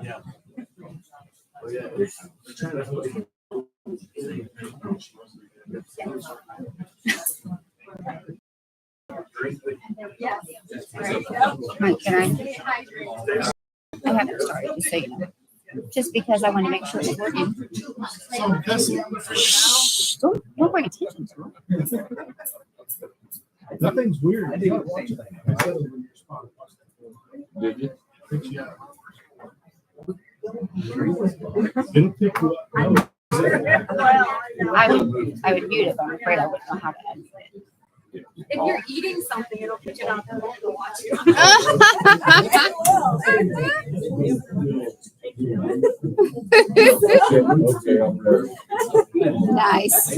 Yeah. Mike, can I haven't started, just so you know. Just because I want to make sure it's working. Shh, don't bring attention to it. Nothing's weird. Did you? It'll pick you up. No. I would mute it, but I'm afraid I wouldn't know how to edit it. If you're eating something, it'll pick it up and it'll watch you. Nice.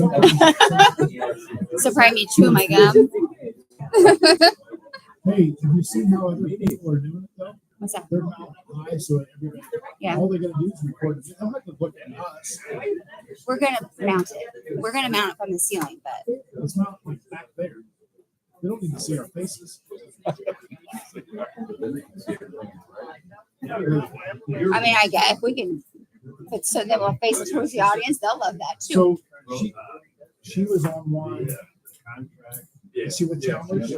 So probably me chewing my gum. Hey, have you seen how other people are doing it though? What's that? They're mount high, so everybody, Yeah. all they gotta do is record it. I'm not gonna look at us. We're gonna mount it. We're gonna mount it from the ceiling, but It's not like back there. They don't need to see our faces. I mean, I guess if we can put so that we'll face towards the audience, they'll love that too. So she was on one. Is she with Chalmers?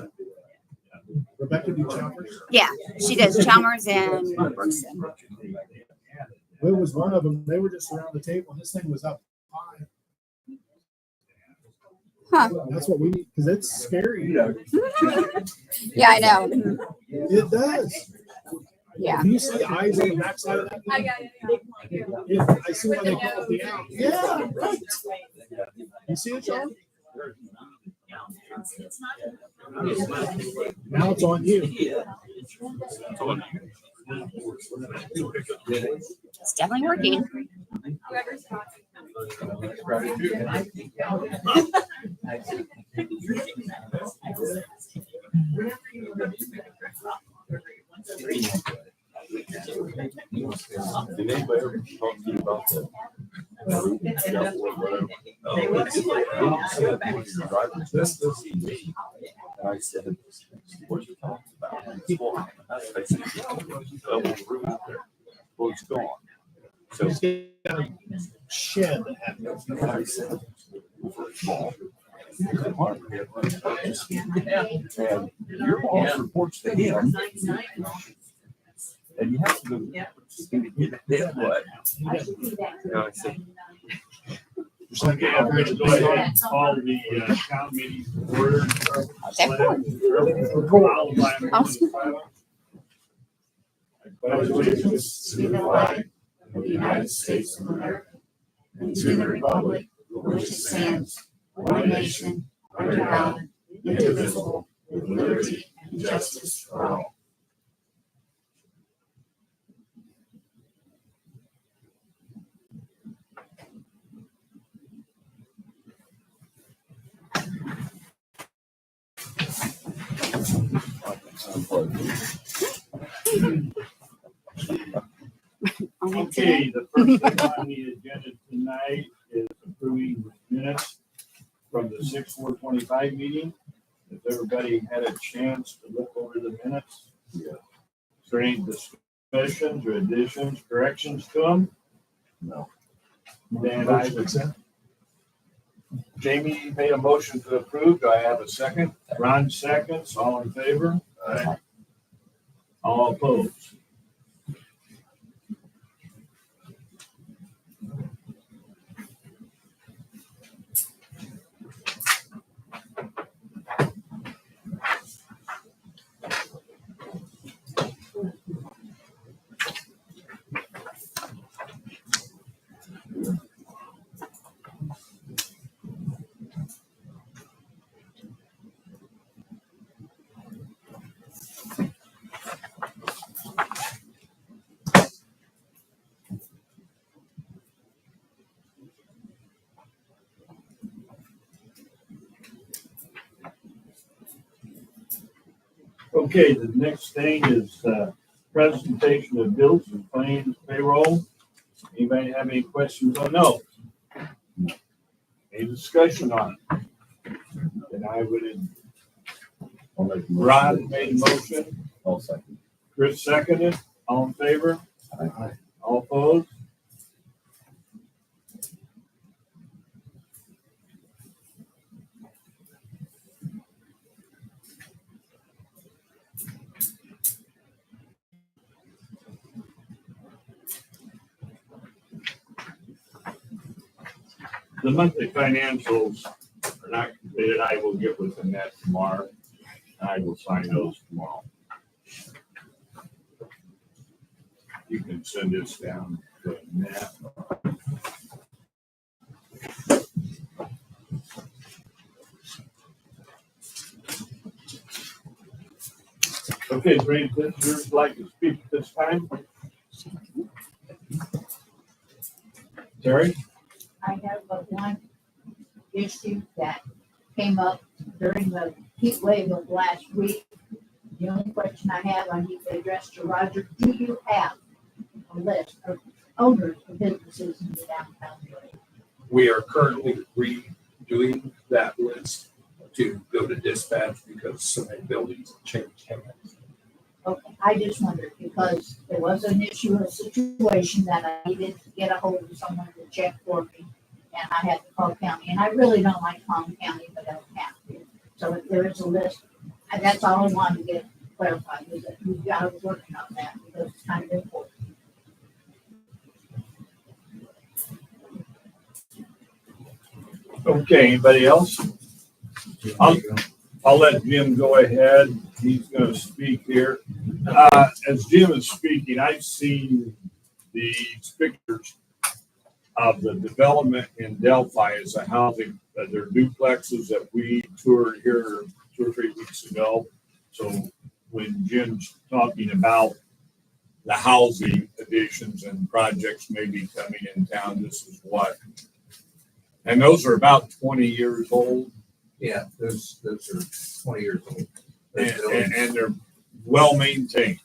Rebecca do Chalmers? Yeah, she does Chalmers and Brookson. It was one of them. They were just around the table and this thing was up high. Huh. That's what we need because it's scary. Yeah, I know. It does. Yeah. Do you see eyes on the backside of that thing? Yeah, I see when they call it the out. Yeah, right. You see it, Sean? Now it's on you. It's definitely working. Whoever's talking. Did anybody ever talk to you about that? And I said, what you talking about? I said, double room out there. Well, it's gone. So Just get a shed that happens. I said, small. And your boss reports to him. And you have to go get that what? And I said, Okay, I'm going to go ahead and call the town meeting to order. Pledge allegiance to the flag of the United States of America and to the republic for which it stands, one nation, under God, indivisible, with liberty and justice for all. Okay, the first thing on the agenda tonight is approving minutes from the 6/4/25 meeting. If everybody had a chance to look over the minutes. Yeah. Is there any discussions or additions, corrections to them? no. Then I would. Jamie made a motion to approve. Do I have a second? Ron seconds. All in favor? Aye. All opposed? Okay, the next thing is presentation of bills and claims payroll. Anybody have any questions on those? Any discussion on it? If And I would, I'll make a motion. Rod made a motion, I'll second. Chris seconded, all in favor, Aye. all opposed? The monthly financials are not completed. I will get with Annette tomorrow. I will sign those tomorrow. You can send this down to Annette. Okay, is there any visitors who'd like to speak at this time? Terry? I have one issue that came up during the heat wave of last week. The only question I have, I need to address to Roger. Do you have a list of owners of businesses in the downtown area? We are currently redoing that list to go to dispatch because so many buildings have changed hands. Okay, I just wondered because there was an issue, a situation that I needed to get a hold of someone to check for me. And I had to call county, and I really don't like calling county, but I don't have to. So if there is a list, and that's all I wanted to get clarified, is that you guys are working on that because it's kind of important. Okay, anybody else? I'll let Jim go ahead. He's gonna speak here. As Jim is speaking, I've seen these pictures of the development in Delphi as a housing, they're duplexes that we toured here 2 or 3 weeks ago. So when Jim's talking about the housing additions and projects maybe coming in town, this is what. And those are about 20 years old. Yeah, those are 20 years old. And they're well maintained,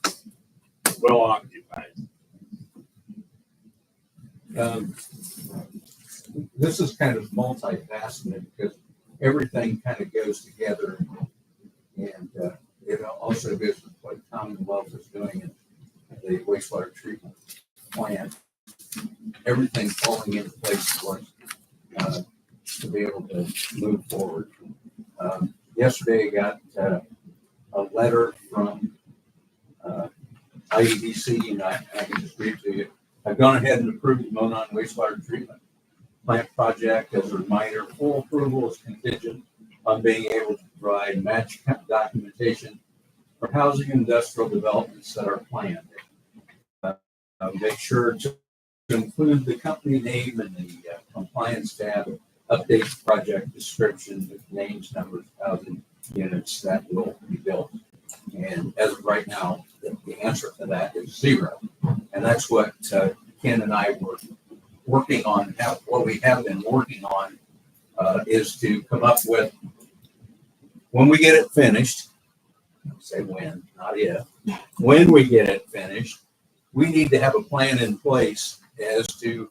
well occupied. This is kind of multifaceted because everything kind of goes together, and it also goes with what Commonwealth is doing in the wastewater treatment plant. Everything falling into place for us to be able to move forward. Yesterday, I got a letter from IEDC, and I can just read to you. I've gone ahead and approved the Monon wastewater treatment plant project. As a reminder, full approval is contingent on being able to provide match documentation for housing and industrial developments that are planned. Make sure to include the company name and the compliance tab, update the project description with names, numbers, housing units that will be built. And as of right now, the answer to that is 0. And that's what Ken and I were working on. What we have been working on is to come up with, when we get it finished, I'll say when, not if, when we get it finished, we need to have a plan in place as to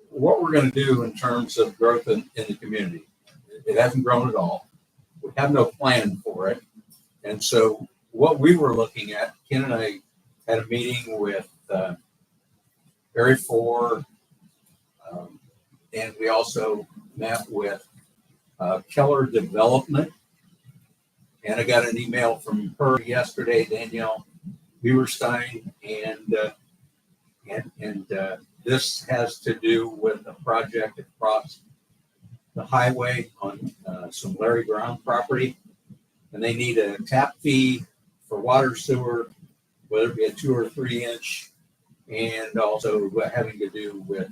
what we're going to do in terms of growth in the community. It hasn't grown at all. We have no plan for it. And so what we were looking at, Ken and I had a meeting with Area 4, and we also met with Keller Development. And I got an email from her yesterday, Danielle Beaverstein, and this has to do with a project across the highway on some Larry Brown property. And they need a tap fee for water sewer, whether it be a 2 or 3 inch, and also having to do with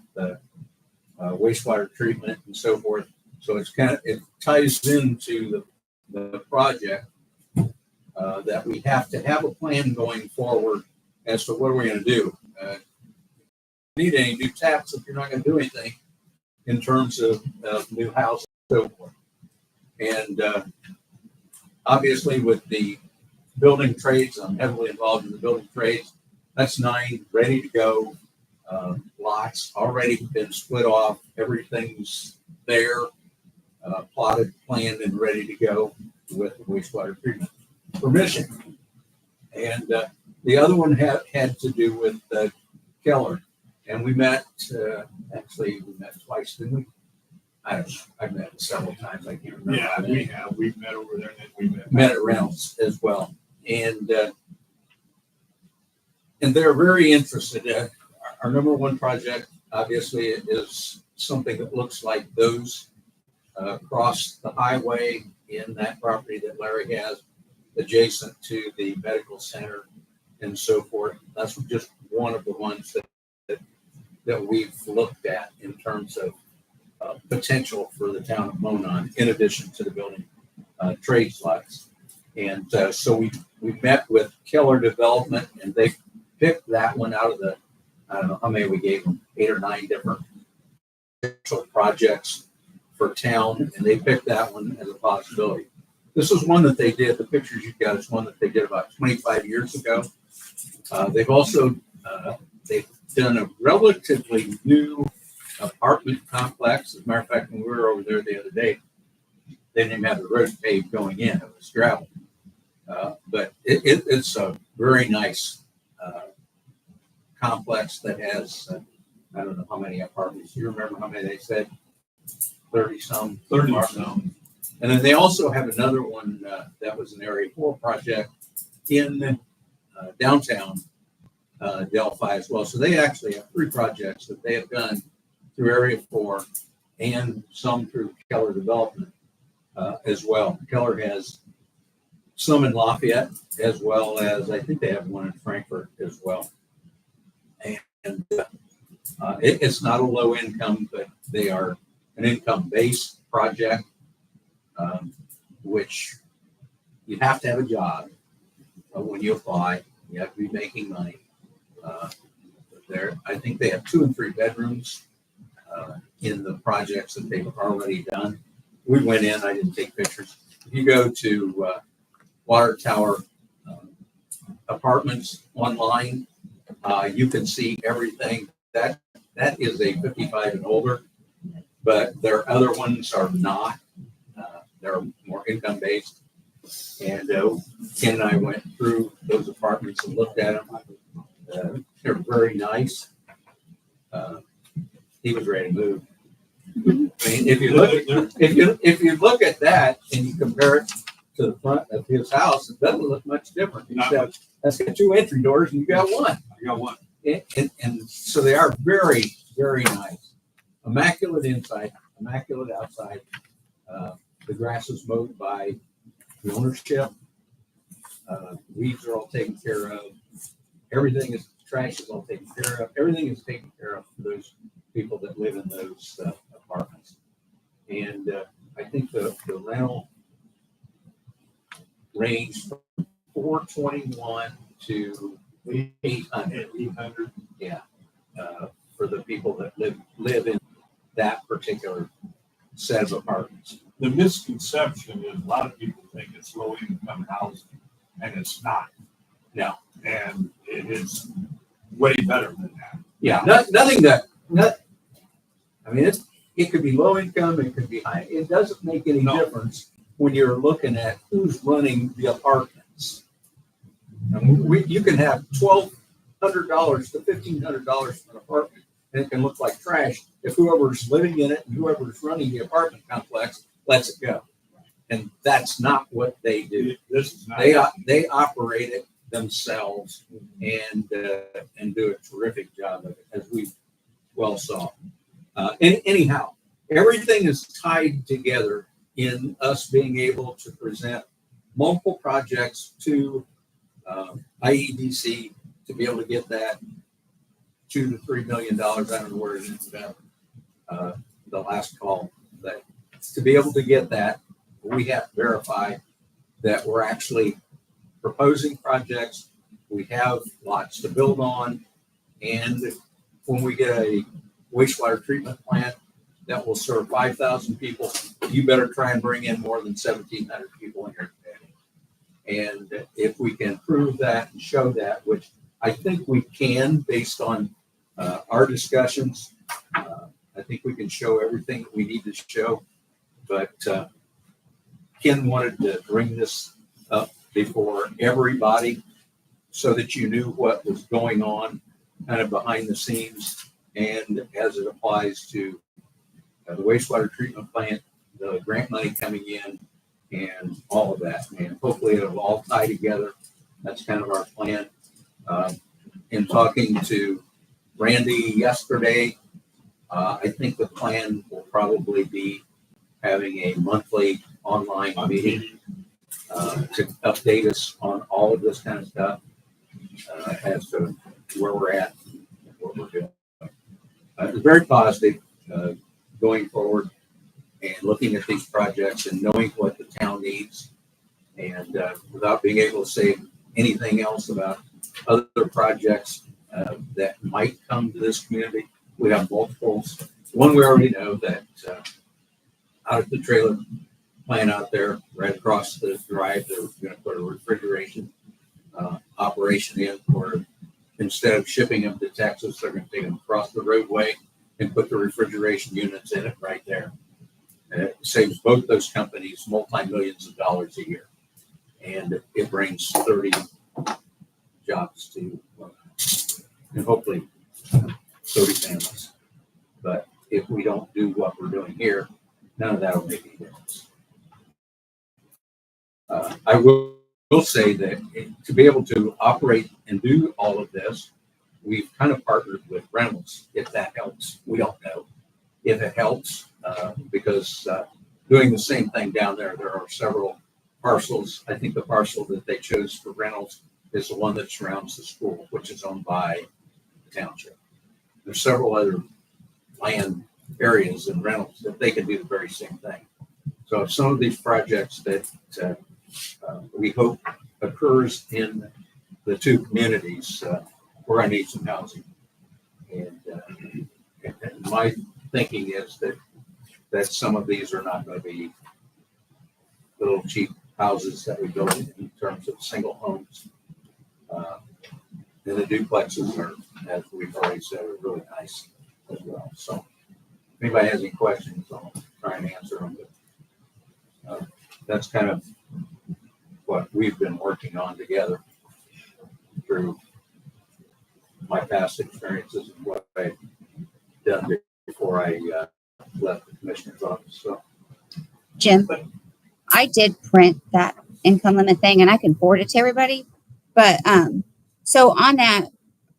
wastewater treatment and so forth. So it ties into the project that we have to have a plan going forward as to what we're going to do. Need any new taps if you're not going to do anything in terms of new house and so forth. And obviously with the building trades, I'm heavily involved in the building trades. That's 9 ready to go. Lots already been split off. Everything's there. plotted, planned, and ready to go with the wastewater treatment permission. And the other one had to do with Keller. And we met, actually, we met twice, didn't we? I don't know. I've met several times. I can't remember. Yeah, we have. We've met over there and then we Met at Reynolds as well. And they're very interested. Our number one project, obviously, is something that looks like those across the highway in that property that Larry has, adjacent to the medical center and so forth. That's just one of the ones that we've looked at in terms of potential for the town of Monon, in addition to the building trade slots. And so we met with Keller Development, and they picked that one out of the, I don't know how many we gave them, 8 or 9 different potential projects for town, and they picked that one as a possibility. This is one that they did, the pictures you've got is one that they did about 25 years ago. They've also, they've done a relatively new apartment complex. As a matter of fact, when we were over there the other day, they didn't even have the road paved going in, it was gravel. But it's a very nice complex that has, I don't know how many apartments. You remember how many they said? 30 some. 30 some. And then they also have another one that was an Area 4 project in downtown Delphi as well. So they actually have 3 projects that they have done through Area 4 and some through Keller Development as well. Keller has some in Lafayette, as well as I think they have one in Frankfurt as well. And it's not a low income, but they are an income-based project, which you have to have a job when you apply. You have to be making money. I think they have 2 and 3 bedrooms in the projects that they've already done. We went in, I didn't take pictures. If you go to Water Tower Apartments online, you can see everything. That is a 55 and older, but their other ones are not. They're more income based. And Ken and I went through those apartments and looked at them. They're very nice. He was ready to move. I mean, if you look at that and you compare it to the front of his house, it doesn't look much different. That's got 2 entry doors and you got one. You got one. And so they are very, very nice. Immaculate inside, immaculate outside. The grass is mowed by the ownership. Weeds are all taken care of. Everything is, trash is all taken care of. Everything is taken care of for those people that live in those apartments. And I think the rental range from $421 to $800. Yeah, for the people that live in that particular set of apartments. The misconception is a lot of people think it's low income housing, and it's not. No. And it is way better than that. Yeah, I mean, it could be low income, it could be high. It doesn't make any difference when you're looking at who's running the apartments. And you can have $1,200 to $1,500 for an apartment, and it can look like trash if whoever's living in it and whoever's running the apartment complex lets it go. And that's not what they do. This is not. They operate it themselves and do a terrific job of it, as we well saw. Anyhow, everything is tied together in us being able to present multiple projects to IEDC to be able to get that $2 to $3 million. I don't know where it is about the last call. But to be able to get that, we have to verify that we're actually proposing projects. We have lots to build on, and when we get a wastewater treatment plant that will serve 5,000 people, you better try and bring in more than 1,700 people in here today. And if we can prove that and show that, which I think we can based on our discussions, I think we can show everything that we need to show But Ken wanted to bring this up before everybody so that you knew what was going on kind of behind the scenes and as it applies to the wastewater treatment plant, the grant money coming in, and all of that. And hopefully it'll all tie together. That's kind of our plan. In talking to Randy yesterday, I think the plan will probably be having a monthly online meeting to update us on all of this kind of stuff as to where we're at and what we're doing. It's very positive going forward and looking at these projects and knowing what the town needs. And without being able to say anything else about other projects that might come to this community, we have multiples. One we already know that out at the trailer plant out there, right across the drive, they're going to put a refrigeration operation in, where instead of shipping them to Texas, they're going to take them across the roadway and put the refrigeration units in it right there. And it saves both those companies multi-millions of dollars a year. And it brings 30 jobs to, and hopefully 30 families. But if we don't do what we're doing here, none of that will make any difference. I will say that to be able to operate and do all of this, we've kind of partnered with Reynolds, if that helps. We don't know if it helps because doing the same thing down there, there are several parcels. I think the parcel that they chose for Reynolds is the one that surrounds the school, which is owned by the township. There's several other land areas in Reynolds that they can do the very same thing. So some of these projects that we hope occurs in the two communities, we're going to need some housing. And my thinking is that some of these are not going to be little cheap houses that we build in terms of single homes. And the duplexes are, as we've already said, are really nice as well. So if anybody has any questions, I'll try and answer them. But that's kind of what we've been working on together through my past experiences and what I've done before I left the commissioner's office. So, Jim, I did print that income limit thing and I can forward it to everybody. But so on that,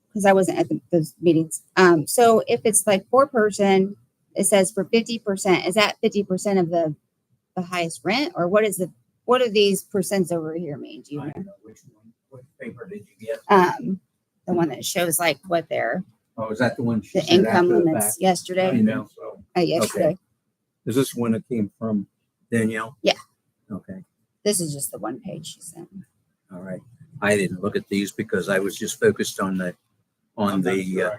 because I wasn't at those meetings. So if it's like 4-person, it says for 50%, is that 50% of the highest rent, or what do these percents over here mean? Do you know? which one, what paper did you get? The one that shows like what their Oh, is that the one? she the said income after the limits fact? yesterday. Email. Yesterday. Is this one that came from Danielle? Yeah. Okay. This is just the one page she sent. All right. I didn't look at these because I was just focused on the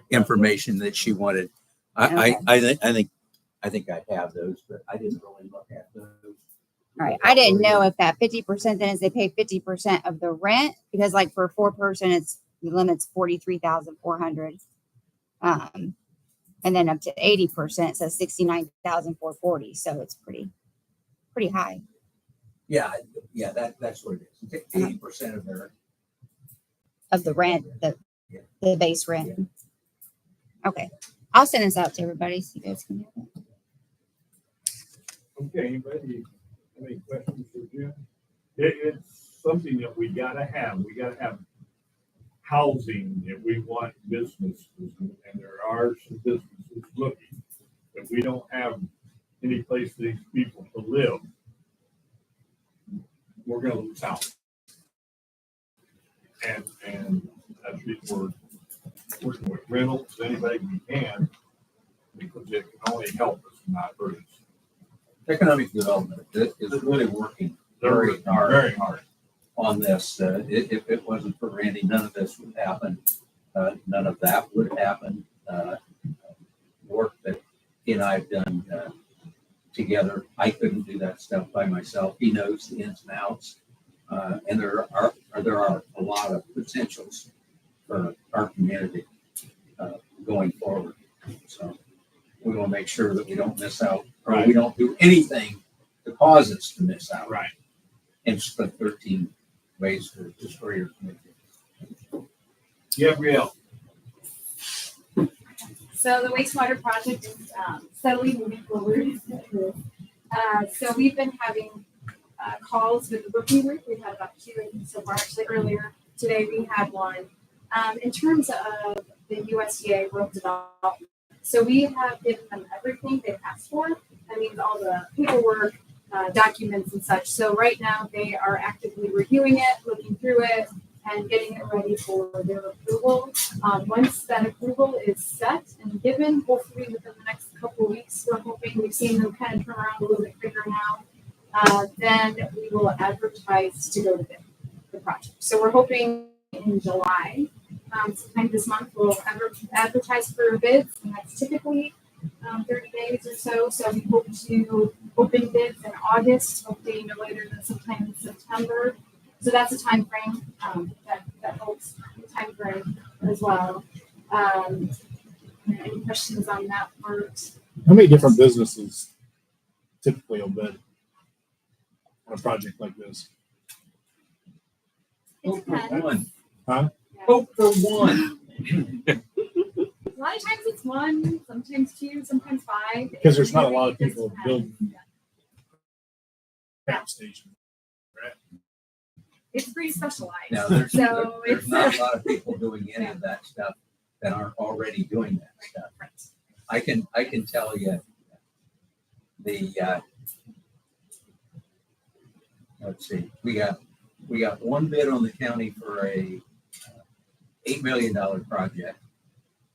information that she wanted. I think I have those, but I didn't really look at those. All right. I didn't know if that 50% then is they pay 50% of the rent, because like for a 4-person, it's the limit's 43,400. And then up to 80%, so 69,440. So it's pretty high. Yeah, that's what it is. 80% of their Of the rent, Yeah. the base rent. Okay. I'll send this out to everybody so you guys can have it. Okay, anybody have any questions for Jim? It's something that we gotta have. We gotta have housing if we want businesses, and there are some businesses looking. If we don't have any place for these people to live, we're gonna lose out. And that's what we're working with Reynolds, anybody we can, because it can only help us, not hurt us. economic development is really working very hard on this. If it wasn't for Randy, none of this would happen. None of that would happen. Work that he and I have done together, I couldn't do that stuff by myself. He knows the ins and outs, and there are a lot of potentials for our community going forward. So we want to make sure that we don't miss out, or we don't do anything to cause us to miss out. Right. And split 13 ways to destroy your community. Gabrielle, So the wastewater project is steadily moving forward. So we've been having calls with the working group. We've had about 2 so far. Actually, earlier today we had one. In terms of the USDA rural development, so we have given them everything they've asked for. That means all the paperwork, documents and such. So right now they are actively reviewing it, looking through it, and getting it ready for their approval. Once that approval is set and given, hopefully within the next couple of weeks, we're hoping we've seen them kind of turn around a little bit quicker now. Then we will advertise to go to bid the project. So we're hoping in July, sometime this month, we'll advertise for bids, and that's typically 30 days or so. So we hope to open bids in August, hopefully no later than sometime in September. So that's a time frame that holds the time frame as well. Any questions on that part? How many different businesses typically will bid on a project like this? It Hope for depends. one. Huh? Yeah. Hope for one. A lot of times it's 1, sometimes 2, sometimes 5. Because there's not a lot of It just people depends. building Yeah. gas stations. It's pretty specialized. Now, there's So there's it's not a lot of people doing any of that stuff that aren't already doing that stuff. I can tell you the let's see, we got one bid on the county for a $8 million project.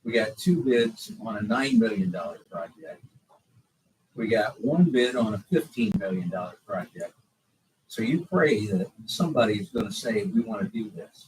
We got 2 bids on a $9 million project. We got 1 bid on a $15 million project. So you pray that somebody is going to say, we want to do this.